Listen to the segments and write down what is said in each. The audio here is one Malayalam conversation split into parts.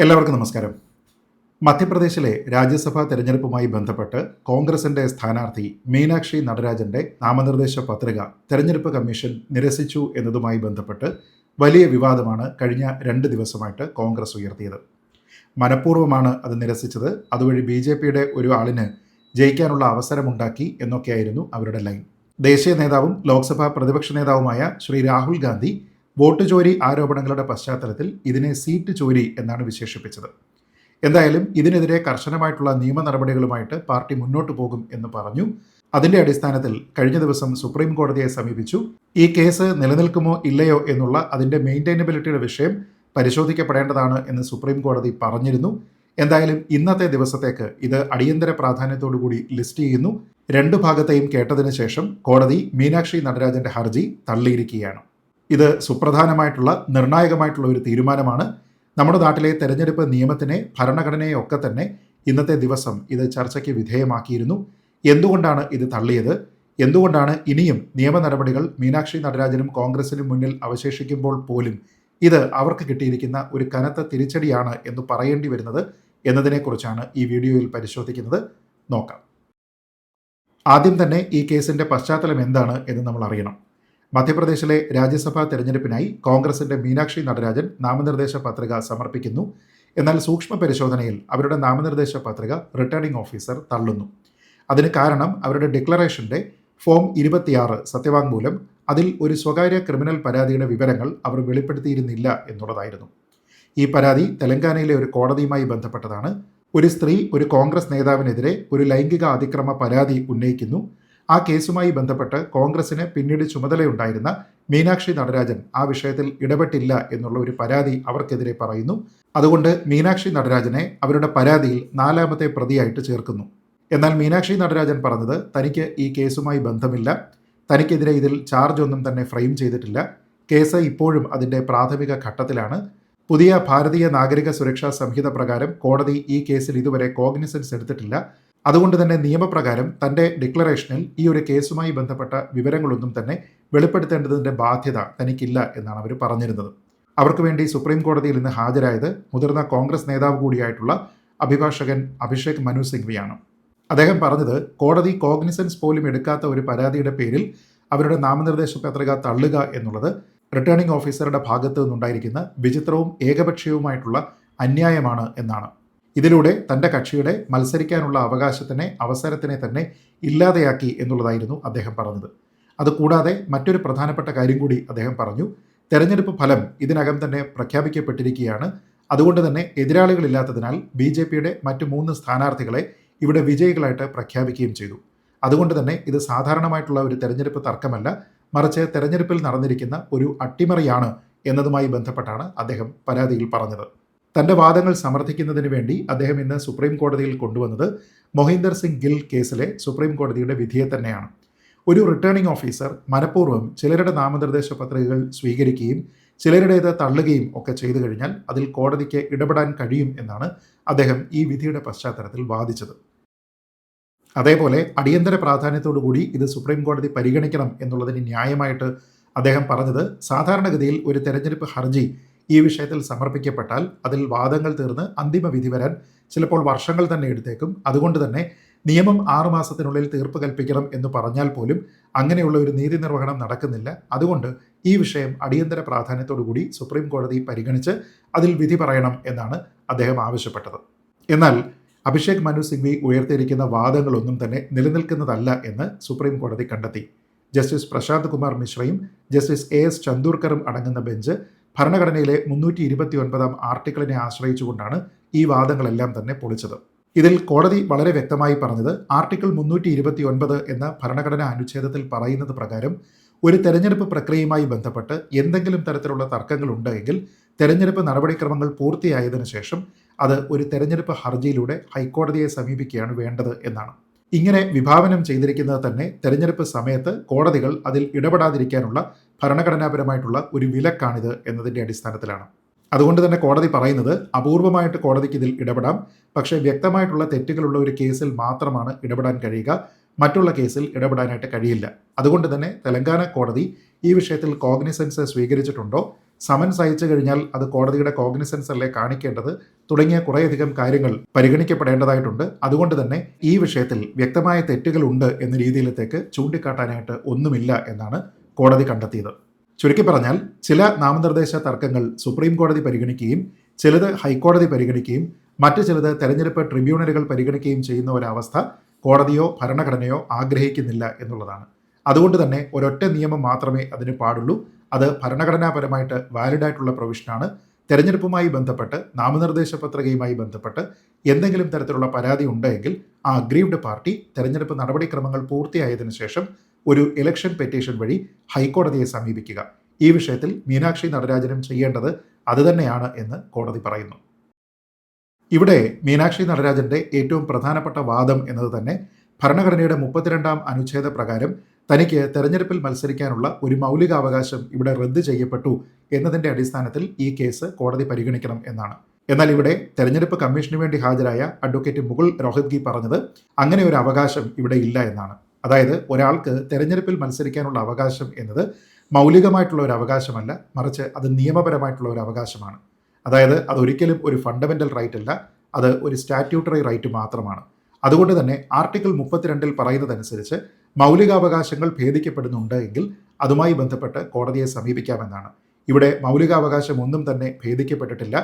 എല്ലാവർക്കും നമസ്കാരം. മധ്യപ്രദേശിലെ രാജ്യസഭാ തെരഞ്ഞെടുപ്പുമായി ബന്ധപ്പെട്ട് കോൺഗ്രസിന്റെ സ്ഥാനാർത്ഥി മീനാക്ഷി നടരാജന്റെ നാമനിർദ്ദേശ പത്രിക തെരഞ്ഞെടുപ്പ് കമ്മീഷൻ നിരസിച്ചു എന്നതുമായി ബന്ധപ്പെട്ട് വലിയ വിവാദമാണ് കഴിഞ്ഞ 2 ദിവസമായിട്ട് കോൺഗ്രസ് ഉയർത്തിയത്. മനഃപൂർവ്വമാണ് അത് നിരസിച്ചത്, അതുവഴി BJPയുടെ ഒരു ആളിന് ജയിക്കാനുള്ള അവസരമുണ്ടാക്കി എന്നൊക്കെയായിരുന്നു അവരുടെ ലൈൻ. ദേശീയ നേതാവും ലോക്സഭാ പ്രതിപക്ഷ നേതാവുമായ ശ്രീ രാഹുൽ ഗാന്ധി വോട്ട് ചോരി ആരോപണങ്ങളുടെ പശ്ചാത്തലത്തിൽ ഇതിനെ സീറ്റ് ചോരി എന്നാണ് വിശേഷിപ്പിച്ചത്. എന്തായാലും ഇതിനെതിരെ കർശനമായിട്ടുള്ള നിയമ നടപടികളുമായിട്ട് പാർട്ടി മുന്നോട്ട് പോകും എന്ന് പറഞ്ഞു. അതിന്റെ അടിസ്ഥാനത്തിൽ കഴിഞ്ഞ ദിവസം സുപ്രീം കോടതിയെ സമീപിച്ചു. ഈ കേസ് നിലനിൽക്കുമോ ഇല്ലയോ എന്നുള്ള അതിന്റെ മെയിൻറ്റൈനബിലിറ്റിയുടെ വിഷയം പരിശോധിക്കപ്പെടേണ്ടതാണ് എന്ന് സുപ്രീം കോടതി പറഞ്ഞിരുന്നു. എന്തായാലും ഇന്നത്തെ ദിവസത്തേക്ക് ഇത് അടിയന്തര പ്രാധാന്യത്തോടുകൂടി ലിസ്റ്റ് ചെയ്യുന്നു. 2 ഭാഗത്തെയും കേട്ടതിന് ശേഷം കോടതി മീനാക്ഷി നടരാജന്റെ ഹർജി തള്ളിയിരിക്കുകയാണ്. ഇത് സുപ്രധാനമായിട്ടുള്ള നിർണായകമായിട്ടുള്ള ഒരു തീരുമാനമാണ്. നമ്മുടെ നാട്ടിലെ തെരഞ്ഞെടുപ്പ് നിയമത്തിനെ ഭരണഘടനയെ ഒക്കെ തന്നെ ഇന്നത്തെ ദിവസം ഇത് ചർച്ചയ്ക്ക് വിധേയമാക്കിയിരുന്നു. എന്തുകൊണ്ടാണ് ഇത് തള്ളിയത്? എന്തുകൊണ്ടാണ് ഇനിയും നിയമ നടപടികൾ മീനാക്ഷി നടരാജനും കോൺഗ്രസിനും മുന്നിൽ അവശേഷിക്കുമ്പോൾ പോലും ഇത് അവർക്ക് കിട്ടിയിരിക്കുന്ന ഒരു കനത്ത തിരിച്ചടിയാണ് എന്ന് പറയേണ്ടി വരുന്നത് എന്നതിനെക്കുറിച്ചാണ് ഈ വീഡിയോയിൽ പരിശോധിക്കുന്നത്. നോക്കാം. ആദ്യം തന്നെ ഈ കേസിന്റെ പശ്ചാത്തലം എന്താണ് എന്ന് നമ്മൾ അറിയണം. മധ്യപ്രദേശിലെ രാജ്യസഭാ തെരഞ്ഞെടുപ്പിനായി കോൺഗ്രസിന്റെ മീനാക്ഷി നടരാജൻ നാമനിർദ്ദേശ പത്രിക സമർപ്പിക്കുന്നു. എന്നാൽ സൂക്ഷ്മ പരിശോധനയിൽ അവരുടെ നാമനിർദ്ദേശ പത്രിക റിട്ടേണിംഗ് ഓഫീസർ തള്ളുന്നു. അതിന് കാരണം അവരുടെ ഡിക്ലറേഷന്റെ ഫോം 26 സത്യവാങ്മൂലം അതിൽ ഒരു സ്വകാര്യ ക്രിമിനൽ പരാതിയുടെ വിവരങ്ങൾ അവർ വെളിപ്പെടുത്തിയിരുന്നില്ല എന്നുള്ളതായിരുന്നു. ഈ പരാതി തെലങ്കാനയിലെ ഒരു കോടതിയുമായി ബന്ധപ്പെട്ടതാണ്. ഒരു സ്ത്രീ ഒരു കോൺഗ്രസ് നേതാവിനെതിരെ ഒരു ലൈംഗിക അതിക്രമ പരാതി ഉന്നയിക്കുന്നു. ആ കേസുമായി ബന്ധപ്പെട്ട് കോൺഗ്രസിന് പിന്നീട് ചുമതലയുണ്ടായിരുന്ന മീനാക്ഷി നടരാജൻ ആ വിഷയത്തിൽ ഇടപെട്ടില്ല എന്നുള്ള ഒരു പരാതി അവർക്കെതിരെ പറയുന്നു. അതുകൊണ്ട് മീനാക്ഷി നടരാജനെ അവരുടെ പരാതിയിൽ 4ാമത്തെ പ്രതിയായിട്ട് ചേർക്കുന്നു. എന്നാൽ മീനാക്ഷി നടരാജൻ പറഞ്ഞത് തനിക്ക് ഈ കേസുമായി ബന്ധമില്ല, തനിക്കെതിരെ ഇതിൽ ചാർജ് ഒന്നും തന്നെ ഫ്രെയിം ചെയ്തിട്ടില്ല, കേസ് ഇപ്പോഴും അതിൻ്റെ പ്രാഥമിക ഘട്ടത്തിലാണ്. പുതിയ ഭാരതീയ നാഗരിക സുരക്ഷാ സംഹിത പ്രകാരം കോടതി ഈ കേസിൽ ഇതുവരെ കോഗ്നിസൻസ് എടുത്തിട്ടില്ല. അതുകൊണ്ട് തന്നെ നിയമപ്രകാരം തൻ്റെ ഡിക്ലറേഷനിൽ ഈ ഒരു കേസുമായി ബന്ധപ്പെട്ട വിവരങ്ങളൊന്നും തന്നെ വെളിപ്പെടുത്തേണ്ടതിൻ്റെ ബാധ്യത തനിക്കില്ല എന്നാണ് അവർ പറഞ്ഞിരുന്നത്. അവർക്ക് വേണ്ടി സുപ്രീം കോടതിയിൽ ഇന്ന് ഹാജരായത് മുതിർന്ന കോൺഗ്രസ് നേതാവ് കൂടിയായിട്ടുള്ള അഭിഭാഷകൻ അഭിഷേക് മനു സിംഗ്വിയാണ്. അദ്ദേഹം പറഞ്ഞത് കോടതി കോഗ്നിസൻസ് പോലും എടുക്കാത്ത ഒരു പരാതിയുടെ പേരിൽ അവരുടെ നാമനിർദ്ദേശ പത്രിക തള്ളുക എന്നുള്ളത് റിട്ടേണിംഗ് ഓഫീസറുടെ ഭാഗത്തു നിന്നുണ്ടായിരിക്കുന്ന വിചിത്രവും ഏകപക്ഷീയവുമായിട്ടുള്ള അന്യായമാണ് എന്നാണ്. ഇതിലൂടെ തൻ്റെ കക്ഷിയുടെ മത്സരിക്കാനുള്ള അവസരത്തിനെ തന്നെ ഇല്ലാതെയാക്കി എന്നുള്ളതായിരുന്നു അദ്ദേഹം പറഞ്ഞത്. അതുകൂടാതെ മറ്റൊരു പ്രധാനപ്പെട്ട കാര്യം കൂടി അദ്ദേഹം പറഞ്ഞു. തെരഞ്ഞെടുപ്പ് ഫലം ഇതിനകം തന്നെ പ്രഖ്യാപിക്കപ്പെട്ടിരിക്കുകയാണ്. അതുകൊണ്ട് തന്നെ എതിരാളികളില്ലാത്തതിനാൽ BJPയുടെ മറ്റ് 3 സ്ഥാനാർത്ഥികളെ ഇവിടെ വിജയികളായിട്ട് പ്രഖ്യാപിക്കുകയും ചെയ്തു. അതുകൊണ്ട് തന്നെ ഇത് സാധാരണമായിട്ടുള്ള ഒരു തെരഞ്ഞെടുപ്പ് തർക്കമല്ല, മറിച്ച് തെരഞ്ഞെടുപ്പിൽ നടന്നിരിക്കുന്ന ഒരു അട്ടിമറിയാണ് എന്നതുമായി ബന്ധപ്പെട്ടാണ് അദ്ദേഹം പരാതിയിൽ പറഞ്ഞത്. തൻ്റെ വാദങ്ങൾ സമർത്ഥിക്കുന്നതിന് വേണ്ടി അദ്ദേഹം ഇന്ന് സുപ്രീം കോടതിയിൽ കൊണ്ടുവന്നത് മൊഹീന്ദർ സിംഗ് ഗിൽ കേസിലെ സുപ്രീം കോടതിയുടെ വിധിയെ തന്നെയാണ്. ഒരു റിട്ടേണിംഗ് ഓഫീസർ മനഃപൂർവ്വം ചിലരുടെ നാമനിർദ്ദേശ പത്രികകൾ സ്വീകരിക്കുകയും ചിലരുടേത് തള്ളുകയും ഒക്കെ ചെയ്തു കഴിഞ്ഞാൽ അതിൽ കോടതിക്ക് ഇടപെടാൻ കഴിയും എന്നാണ് അദ്ദേഹം ഈ വിധിയുടെ പശ്ചാത്തലത്തിൽ വാദിച്ചത്. അതേപോലെ അടിയന്തര പ്രാധാന്യത്തോടുകൂടി ഇത് സുപ്രീം കോടതി പരിഗണിക്കണം എന്നുള്ളതിന് ന്യായമായിട്ട് അദ്ദേഹം പറഞ്ഞത് സാധാരണഗതിയിൽ ഒരു തെരഞ്ഞെടുപ്പ് ഹർജി ഈ വിഷയത്തിൽ സമർപ്പിക്കപ്പെട്ടാൽ അതിൽ വാദങ്ങൾ തീർന്ന് അന്തിമ വിധി വരാൻ ചിലപ്പോൾ വർഷങ്ങൾ തന്നെ എടുത്തേക്കും. അതുകൊണ്ട് തന്നെ നിയമം 6 മാസത്തിനുള്ളിൽ തീർപ്പ് കൽപ്പിക്കണം എന്ന് പറഞ്ഞാൽ പോലും അങ്ങനെയുള്ള ഒരു നീതി നിർവഹണം നടക്കുന്നില്ല. അതുകൊണ്ട് ഈ വിഷയം അടിയന്തര പ്രാധാന്യത്തോടുകൂടി സുപ്രീം കോടതി പരിഗണിച്ച് അതിൽ വിധി പറയണം എന്നാണ് അദ്ദേഹം ആവശ്യപ്പെട്ടത്. എന്നാൽ അഭിഷേക് മനു സിംഗ്വി ഉയർത്തിയിരിക്കുന്ന വാദങ്ങളൊന്നും തന്നെ നിലനിൽക്കുന്നതല്ല എന്ന് സുപ്രീം കോടതി കണ്ടെത്തി. ജസ്റ്റിസ് പ്രശാന്ത് കുമാർ മിശ്രയും ജസ്റ്റിസ് AS ചന്ദൂർക്കറും അടങ്ങുന്ന ബെഞ്ച് ഭരണഘടനയിലെ 329 ആർട്ടിക്കിളിനെ ആശ്രയിച്ചുകൊണ്ടാണ് ഈ വാദങ്ങളെല്ലാം തന്നെ പൊളിച്ചത്. ഇതിൽ കോടതി വളരെ വ്യക്തമായി പറഞ്ഞത് ആർട്ടിക്കിൾ 329 എന്ന ഭരണഘടനാ അനുച്ഛേദത്തിൽ പറയുന്നത് പ്രകാരം ഒരു തെരഞ്ഞെടുപ്പ് പ്രക്രിയയുമായി ബന്ധപ്പെട്ട് എന്തെങ്കിലും തരത്തിലുള്ള തർക്കങ്ങളുണ്ട് എങ്കിൽ തെരഞ്ഞെടുപ്പ് നടപടിക്രമങ്ങൾ പൂർത്തിയായതിനു ശേഷം അത് ഒരു തെരഞ്ഞെടുപ്പ് ഹർജിയിലൂടെ ഹൈക്കോടതിയെ സമീപിക്കുകയാണ് വേണ്ടത് എന്നാണ്. ഇങ്ങനെ വിഭാവനം ചെയ്തിരിക്കുന്നത് തന്നെ തെരഞ്ഞെടുപ്പ് സമയത്ത് കോടതികൾ അതിൽ ഇടപെടാതിരിക്കാനുള്ള ഭരണഘടനാപരമായിട്ടുള്ള ഒരു വിലക്കാണിത് എന്നതിൻ്റെ അടിസ്ഥാനത്തിലാണ്. അതുകൊണ്ട് തന്നെ കോടതി പറയുന്നത് അപൂർവമായിട്ട് കോടതിക്ക് ഇതിൽ ഇടപെടാം, പക്ഷേ വ്യക്തമായിട്ടുള്ള തെറ്റുകളുള്ള ഒരു കേസിൽ മാത്രമാണ് ഇടപെടാൻ കഴിയുക, മറ്റുള്ള കേസിൽ ഇടപെടാനായിട്ട് കഴിയില്ല. അതുകൊണ്ട് തന്നെ തെലങ്കാന കോടതി ഈ വിഷയത്തിൽ കോഗ്നിസൻസ് സ്വീകരിച്ചിട്ടുണ്ടോ, സമൻസ് അയച്ചു കഴിഞ്ഞാൽ അത് കോടതിയുടെ കോഗ്നിസൻസ് അല്ലേ കാണിക്കേണ്ടത് തുടങ്ങിയ കുറേയധികം കാര്യങ്ങൾ പരിഗണിക്കപ്പെടേണ്ടതായിട്ടുണ്ട്. അതുകൊണ്ട് തന്നെ ഈ വിഷയത്തിൽ വ്യക്തമായ തെറ്റുകളുണ്ട് എന്ന രീതിയിലത്തേക്ക് ചൂണ്ടിക്കാട്ടാനായിട്ട് ഒന്നുമില്ല എന്നാണ് കോടതി കണ്ടെത്തിയത്. ചുരുക്കി പറഞ്ഞാൽ ചില നാമനിർദ്ദേശ തർക്കങ്ങൾ സുപ്രീം കോടതി പരിഗണിക്കുകയും ചിലത് ഹൈക്കോടതി പരിഗണിക്കുകയും മറ്റു ചിലത് തെരഞ്ഞെടുപ്പ് ട്രിബ്യൂണലുകൾ പരിഗണിക്കുകയും ചെയ്യുന്ന ഒരവസ്ഥ കോടതിയോ ഭരണഘടനയോ ആഗ്രഹിക്കുന്നില്ല എന്നുള്ളതാണ്. അതുകൊണ്ട് തന്നെ ഒരൊറ്റ നിയമം മാത്രമേ അതിന് പാടുള്ളൂ. അത് ഭരണഘടനാപരമായിട്ട് വാലിഡായിട്ടുള്ള പ്രൊവിഷനാണ്. തെരഞ്ഞെടുപ്പുമായി ബന്ധപ്പെട്ട് നാമനിർദ്ദേശ പത്രികയുമായി ബന്ധപ്പെട്ട് എന്തെങ്കിലും തരത്തിലുള്ള പരാതി ഉണ്ടെങ്കിൽ ആ അഗ്രീവ്ഡ് പാർട്ടി തെരഞ്ഞെടുപ്പ് നടപടിക്രമങ്ങൾ പൂർത്തിയായതിനു ശേഷം ഒരു ഇലക്ഷൻ പെറ്റീഷൻ വഴി ഹൈക്കോടതിയെ സമീപിക്കുക. ഈ വിഷയത്തിൽ മീനാക്ഷി നടരാജനും ചെയ്യേണ്ടത് അതുതന്നെയാണ് എന്ന് കോടതി പറയുന്നു. ഇവിടെ മീനാക്ഷി നടരാജന്റെ ഏറ്റവും പ്രധാനപ്പെട്ട വാദം എന്നത് തന്നെ ഭരണഘടനയുടെ 32-ാം അനുച്ഛേദ പ്രകാരം തനിക്ക് തെരഞ്ഞെടുപ്പിൽ മത്സരിക്കാനുള്ള ഒരു മൗലികാവകാശം ഇവിടെ റദ്ദ് ചെയ്യപ്പെട്ടു എന്നതിന്റെ അടിസ്ഥാനത്തിൽ ഈ കേസ് കോടതി പരിഗണിക്കണം എന്നാണ്. എന്നാൽ ഇവിടെ തെരഞ്ഞെടുപ്പ് കമ്മീഷന് വേണ്ടി ഹാജരായ അഡ്വക്കേറ്റ് മുകുൾ റോഹത്ഗി പറഞ്ഞത് അങ്ങനെ ഒരു അവകാശം ഇവിടെ ഇല്ല എന്നാണ്. അതായത് ഒരാൾക്ക് തെരഞ്ഞെടുപ്പിൽ മത്സരിക്കാനുള്ള അവകാശം എന്നത് മൗലികമായിട്ടുള്ള ഒരു അവകാശമല്ല, മറിച്ച് അത് നിയമപരമായിട്ടുള്ള ഒരു അവകാശമാണ്. അതായത് അതൊരിക്കലും ഒരു ഫണ്ടമെന്റൽ റൈറ്റ് അല്ല, അത് ഒരു സ്റ്റാറ്റ്യൂട്ടറി റൈറ്റ് മാത്രമാണ്. അതുകൊണ്ട് തന്നെ ആർട്ടിക്കിൾ 32-ൽ പറയുന്നതനുസരിച്ച് മൗലികാവകാശങ്ങൾ ഭേദിക്കപ്പെടുന്നുണ്ട് എങ്കിൽ അതുമായി ബന്ധപ്പെട്ട് കോടതിയെ സമീപിക്കാമെന്നാണ്. ഇവിടെ മൗലികാവകാശം ഒന്നും തന്നെ ഭേദിക്കപ്പെട്ടിട്ടില്ല.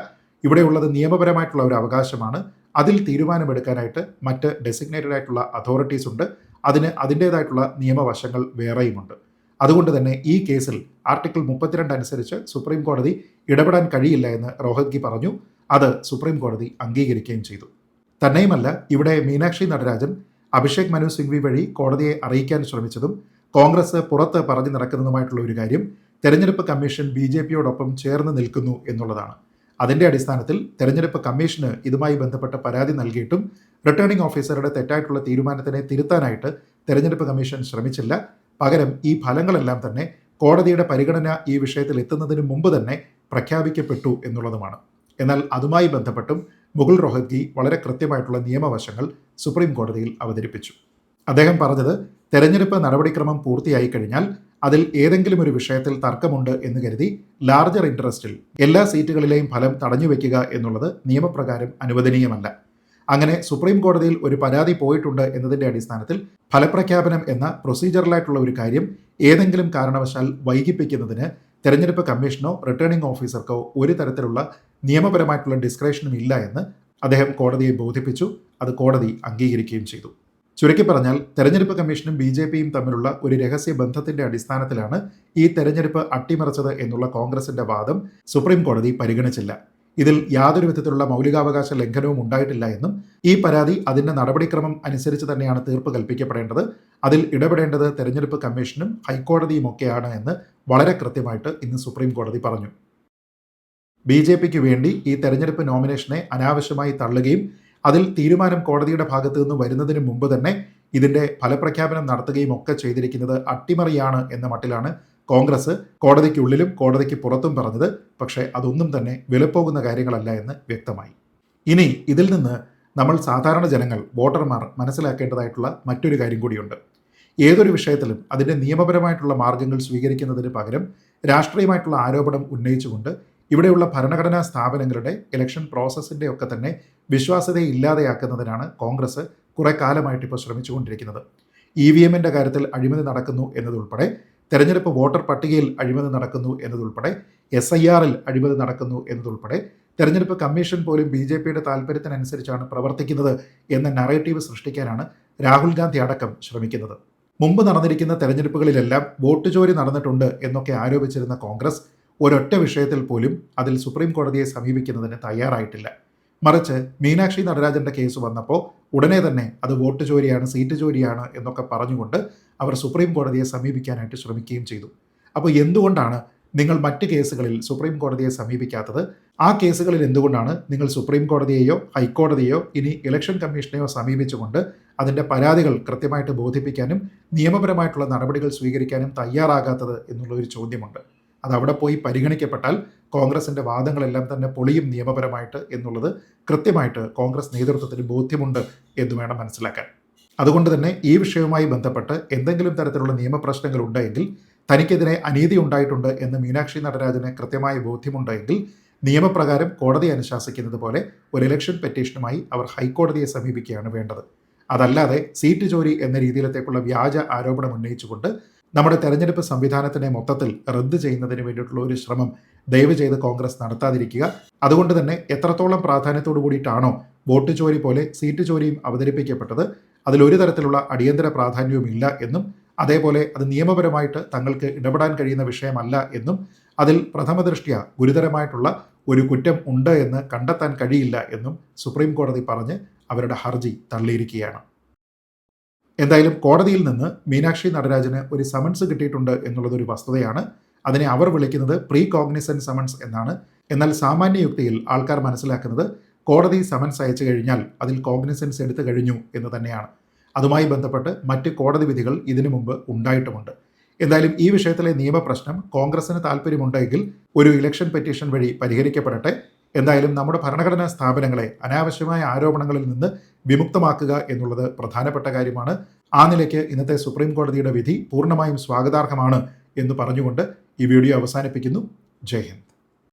ഇവിടെയുള്ളത് നിയമപരമായിട്ടുള്ള ഒരു അവകാശമാണ്. അതിൽ തീരുമാനമെടുക്കാനായിട്ട് മറ്റ് ഡെസിഗ്നേറ്റഡ് ആയിട്ടുള്ള അതോറിറ്റീസ് ഉണ്ട്. അതിന് അതിൻ്റേതായിട്ടുള്ള നിയമവശങ്ങൾ വേറെയുമുണ്ട്. അതുകൊണ്ട് തന്നെ ഈ കേസിൽ ആർട്ടിക്കിൾ 32 അനുസരിച്ച് സുപ്രീം കോടതി ഇടപെടാൻ കഴിയില്ല എന്ന് റോഹത്ഗി പറഞ്ഞു. അത് സുപ്രീം കോടതി അംഗീകരിക്കുകയും ചെയ്തു. തന്നെയുമല്ല, ഇവിടെ മീനാക്ഷി നടരാജൻ അഭിഷേക് മനു സിംഗ്വി വഴി കോടതിയെ അറിയിക്കാൻ ശ്രമിച്ചതും കോൺഗ്രസ് പുറത്ത് പറഞ്ഞു നടക്കുന്നതുമായിട്ടുള്ള ഒരു കാര്യം തെരഞ്ഞെടുപ്പ് കമ്മീഷൻ BJPയോടൊപ്പം ചേർന്ന് നിൽക്കുന്നു എന്നുള്ളതാണ്. അതിന്റെ അടിസ്ഥാനത്തിൽ തെരഞ്ഞെടുപ്പ് കമ്മീഷന് ഇതുമായി ബന്ധപ്പെട്ട പരാതി നൽകിയിട്ടും റിട്ടേണിംഗ് ഓഫീസറുടെ തെറ്റായിട്ടുള്ള തീരുമാനത്തിനെ തിരുത്താനായിട്ട് തെരഞ്ഞെടുപ്പ് കമ്മീഷൻ ശ്രമിച്ചില്ല. പകരം ഈ ഫലങ്ങളെല്ലാം തന്നെ കോടതിയുടെ പരിഗണന ഈ വിഷയത്തിൽ എത്തുന്നതിന് മുമ്പ് തന്നെ പ്രഖ്യാപിക്കപ്പെട്ടു എന്നുള്ളതുമാണ്. എന്നാൽ അതുമായി ബന്ധപ്പെട്ടും മുകുൾ റോഹത്ഗി വളരെ കൃത്യമായിട്ടുള്ള നിയമവശങ്ങൾ സുപ്രീം കോടതിയിൽ അവതരിപ്പിച്ചു. അദ്ദേഹം പറഞ്ഞത് തെരഞ്ഞെടുപ്പ് നടപടിക്രമം പൂർത്തിയായി കഴിഞ്ഞാൽ അതിൽ ഏതെങ്കിലും ഒരു വിഷയത്തിൽ തർക്കമുണ്ട് എന്ന് കരുതി ലാർജർ ഇൻട്രസ്റ്റിൽ എല്ലാ സീറ്റുകളിലെയും ഫലം തടഞ്ഞുവെക്കുക എന്നുള്ളത് നിയമപ്രകാരം അനുവദനീയമല്ല. അങ്ങനെ സുപ്രീം കോടതിയിൽ ഒരു പരാതി പോയിട്ടുണ്ട് എന്നതിൻ്റെ അടിസ്ഥാനത്തിൽ ഫലപ്രഖ്യാപനം എന്ന പ്രൊസീജറലായിട്ടുള്ള ഒരു കാര്യം ഏതെങ്കിലും കാരണവശാൽ വൈകിപ്പിക്കുന്നതിന് തെരഞ്ഞെടുപ്പ് കമ്മീഷനോ റിട്ടേണിംഗ് ഓഫീസർക്കോ ഒരു തരത്തിലുള്ള നിയമപരമായിട്ടുള്ള ഡിസ്ക്രിപ്ഷനും ഇല്ല എന്ന് അദ്ദേഹം കോടതിയെ ബോധിപ്പിച്ചു. അത് കോടതി അംഗീകരിക്കുകയും ചെയ്തു. ചുരുക്കി പറഞ്ഞാൽ തെരഞ്ഞെടുപ്പ് കമ്മീഷനും BJPയും തമ്മിലുള്ള ഒരു രഹസ്യ ബന്ധത്തിന്റെ അടിസ്ഥാനത്തിലാണ് ഈ തെരഞ്ഞെടുപ്പ് അട്ടിമറിച്ചത് എന്നുള്ള കോൺഗ്രസിന്റെ വാദം സുപ്രീം കോടതി പരിഗണിച്ചില്ല. ഇതിൽ യാതൊരു വിധത്തിലുള്ള മൗലികാവകാശ ലംഘനവും ഉണ്ടായിട്ടില്ല എന്നും ഈ പരാതി അതിന്റെ നടപടിക്രമം അനുസരിച്ച് തന്നെയാണ് തീർപ്പ് കൽപ്പിക്കപ്പെടേണ്ടത്, അതിൽ ഇടപെടേണ്ടത് തെരഞ്ഞെടുപ്പ് കമ്മീഷനും ഹൈക്കോടതിയുമൊക്കെയാണ് എന്ന് വളരെ കൃത്യമായിട്ട് ഇന്ന് സുപ്രീം കോടതി പറഞ്ഞു. BJPക്ക് വേണ്ടി ഈ തെരഞ്ഞെടുപ്പ് നോമിനേഷനെ അനാവശ്യമായി തള്ളുകയും അതിൽ തീരുമാനം കോടതിയുടെ ഭാഗത്തു നിന്ന് വരുന്നതിന് മുമ്പ് തന്നെ ഇതിന്റെ ഫലപ്രഖ്യാപനം നടത്തുകയും ഒക്കെ ചെയ്തിരിക്കുന്നത് അട്ടിമറിയാണ് എന്ന മട്ടിലാണ് കോൺഗ്രസ് കോടതിക്കുള്ളിലും കോടതിക്ക് പുറത്തും പറഞ്ഞത്. പക്ഷേ അതൊന്നും തന്നെ വിലപ്പോകുന്ന കാര്യങ്ങളല്ല എന്ന് വ്യക്തമായി. ഇനി ഇതിൽ നിന്ന് നമ്മൾ സാധാരണ ജനങ്ങൾ വോട്ടർമാർ മനസ്സിലാക്കേണ്ടതായിട്ടുള്ള മറ്റൊരു കാര്യം കൂടിയുണ്ട്. ഏതൊരു വിഷയത്തിലും അതിൻ്റെ നിയമപരമായിട്ടുള്ള മാർഗങ്ങൾ സ്വീകരിക്കുന്നതിന് പകരം രാഷ്ട്രീയമായിട്ടുള്ള ആരോപണം ഉന്നയിച്ചുകൊണ്ട് ഇവിടെയുള്ള ഭരണഘടനാ സ്ഥാപനങ്ങളുടെ ഇലക്ഷൻ പ്രോസസ്സിൻ്റെ ഒക്കെ തന്നെ വിശ്വാസ്യതയെ ഇല്ലാതെയാക്കുന്നതിനാണ് കോൺഗ്രസ് കുറെ കാലമായിട്ട് ഇപ്പോൾ ശ്രമിച്ചുകൊണ്ടിരിക്കുന്നത്. EVMൻ്റെ കാര്യത്തിൽ അഴിമതി നടക്കുന്നു എന്നതുൾപ്പെടെ, തെരഞ്ഞെടുപ്പ് വോട്ടർ പട്ടികയിൽ അഴിമതി നടക്കുന്നു എന്നതുൾപ്പെടെ, SIRൽ അഴിമതി നടക്കുന്നു എന്നതുൾപ്പെടെ, തെരഞ്ഞെടുപ്പ് കമ്മീഷൻ പോലും BJPയുടെ താല്പര്യത്തിനനുസരിച്ചാണ് പ്രവർത്തിക്കുന്നത് എന്ന നറേറ്റീവ് സൃഷ്ടിക്കാനാണ് രാഹുൽ ഗാന്ധി അടക്കം ശ്രമിക്കുന്നത്. മുമ്പ് നടന്നിരിക്കുന്ന തെരഞ്ഞെടുപ്പുകളിലെല്ലാം വോട്ട് ചോരി നടന്നിട്ടുണ്ട് എന്നൊക്കെ ആരോപിച്ചിരുന്ന കോൺഗ്രസ് ഒരൊറ്റ വിഷയത്തിൽ പോലും അതിൽ സുപ്രീം കോടതിയെ സമീപിക്കുന്നതിന് തയ്യാറായിട്ടില്ല. മറിച്ച് മീനാക്ഷി നടരാജന്റെ കേസ് വന്നപ്പോൾ ഉടനെ തന്നെ അത് വോട്ട് ചോരിയാണ്, സീറ്റ് ചോരിയാണ് എന്നൊക്കെ പറഞ്ഞുകൊണ്ട് അവർ സുപ്രീം കോടതിയെ സമീപിക്കാനായിട്ട് ശ്രമിക്കുകയും ചെയ്തു. അപ്പോൾ എന്തുകൊണ്ടാണ് നിങ്ങൾ മറ്റ് കേസുകളിൽ സുപ്രീം കോടതിയെ സമീപിക്കാത്തത്? ആ കേസുകളിൽ എന്തുകൊണ്ടാണ് നിങ്ങൾ സുപ്രീം കോടതിയെയോ ഹൈക്കോടതിയെയോ ഇനി ഇലക്ഷൻ കമ്മീഷനെയോ സമീപിച്ചുകൊണ്ട് അതിൻ്റെ പരാതികൾ കൃത്യമായിട്ട് ബോധിപ്പിക്കാനും നിയമപരമായിട്ടുള്ള നടപടികൾ സ്വീകരിക്കാനും തയ്യാറാകാത്തത് എന്നുള്ളൊരു ചോദ്യമുണ്ട്. അത് അവിടെ പോയി പരിഗണിക്കപ്പെട്ടാൽ കോൺഗ്രസിൻ്റെ വാദങ്ങളെല്ലാം തന്നെ പൊളിയും നിയമപരമായിട്ട് എന്നുള്ളത് കൃത്യമായിട്ട് കോൺഗ്രസ് നേതൃത്വത്തിന് ബോധ്യമുണ്ട് എന്ന് വേണം മനസ്സിലാക്കാൻ. അതുകൊണ്ട് തന്നെ ഈ വിഷയവുമായി ബന്ധപ്പെട്ട് എന്തെങ്കിലും തരത്തിലുള്ള നിയമപ്രശ്നങ്ങൾ ഉണ്ടെങ്കിൽ തനിക്കെതിരെ അനീതി ഉണ്ടായിട്ടുണ്ട് എന്ന് മീനാക്ഷി നടരാജന് കൃത്യമായ ബോധ്യമുണ്ടെങ്കിൽ നിയമപ്രകാരം കോടതി അനുശാസിക്കുന്നത് പോലെ ഒരു ഇലക്ഷൻ പെറ്റീഷനുമായി അവർ ഹൈക്കോടതിയെ സമീപിക്കുകയാണ് വേണ്ടത്. അതല്ലാതെ സീറ്റ് ചോരി എന്ന രീതിയിലത്തേക്കുള്ള വ്യാജ ആരോപണം ഉന്നയിച്ചുകൊണ്ട് നമ്മുടെ തെരഞ്ഞെടുപ്പ് സംവിധാനത്തിനെ മൊത്തത്തിൽ റദ്ദ് ചെയ്യുന്നതിന് വേണ്ടിയിട്ടുള്ള ഒരു ശ്രമം ദയവ് ചെയ്ത് കോൺഗ്രസ് നടത്താതിരിക്കുക. അതുകൊണ്ട് തന്നെ എത്രത്തോളം പ്രാധാന്യത്തോടു കൂടിയിട്ടാണോ വോട്ട് ചോരി പോലെ സീറ്റ് ചോരിയും അവതരിപ്പിക്കപ്പെട്ടത്, അതിലൊരു തരത്തിലുള്ള അടിയന്തര പ്രാധാന്യവുമില്ല എന്നും അതേപോലെ അത് നിയമപരമായിട്ട് തങ്ങൾക്ക് ഇടപെടാൻ കഴിയുന്ന വിഷയമല്ല എന്നും അതിൽ പ്രഥമദൃഷ്ട്യാ ഗുരുതരമായിട്ടുള്ള ഒരു കുറ്റം ഉണ്ട് എന്ന് കണ്ടെത്താൻ കഴിയില്ല എന്നും സുപ്രീം കോടതി പറഞ്ഞ് അവരുടെ ഹർജി തള്ളിയിരിക്കുകയാണ്. എന്തായാലും കോടതിയിൽ നിന്ന് മീനാക്ഷി നടരാജന് ഒരു സമൻസ് കിട്ടിയിട്ടുണ്ട് എന്നുള്ളതൊരു വസ്തുതയാണ്. അതിനെ അവർ വിളിക്കുന്നത് പ്രീ കോഗ്നിസൻറ്റ് സമൻസ് എന്നാണ്. എന്നാൽ സാമാന്യ യുക്തിയിൽ ആൾക്കാർ മനസ്സിലാക്കുന്നത് കോടതി സമൻസ് അയച്ചു കഴിഞ്ഞാൽ അതിൽ കോഗ്നിസൻസ് എടുത്തു കഴിഞ്ഞു എന്ന് തന്നെയാണ്. അതുമായി ബന്ധപ്പെട്ട് മറ്റ് കോടതി വിധികൾ ഇതിനു മുമ്പ് ഉണ്ടായിട്ടുമുണ്ട്. എന്തായാലും ഈ വിഷയത്തിലെ നിയമപ്രശ്നം കോൺഗ്രസിന് താല്പര്യമുണ്ടെങ്കിൽ ഒരു ഇലക്ഷൻ പെറ്റീഷൻ വഴി പരിഹരിക്കപ്പെടട്ടെ. എന്തായാലും നമ്മുടെ ഭരണഘടനാ സ്ഥാപനങ്ങളെ അനാവശ്യമായ ആരോപണങ്ങളിൽ നിന്ന് വിമുക്തമാക്കുക എന്നുള്ളത് പ്രധാനപ്പെട്ട കാര്യമാണ്. ആ നിലയ്ക്ക് ഇന്നത്തെ സുപ്രീം കോടതിയുടെ വിധി പൂർണ്ണമായും സ്വാഗതാർഹമാണ് എന്ന് പറഞ്ഞുകൊണ്ട് ഈ വീഡിയോ അവസാനിപ്പിക്കുന്നു. ജയ് ഹിന്ദ്.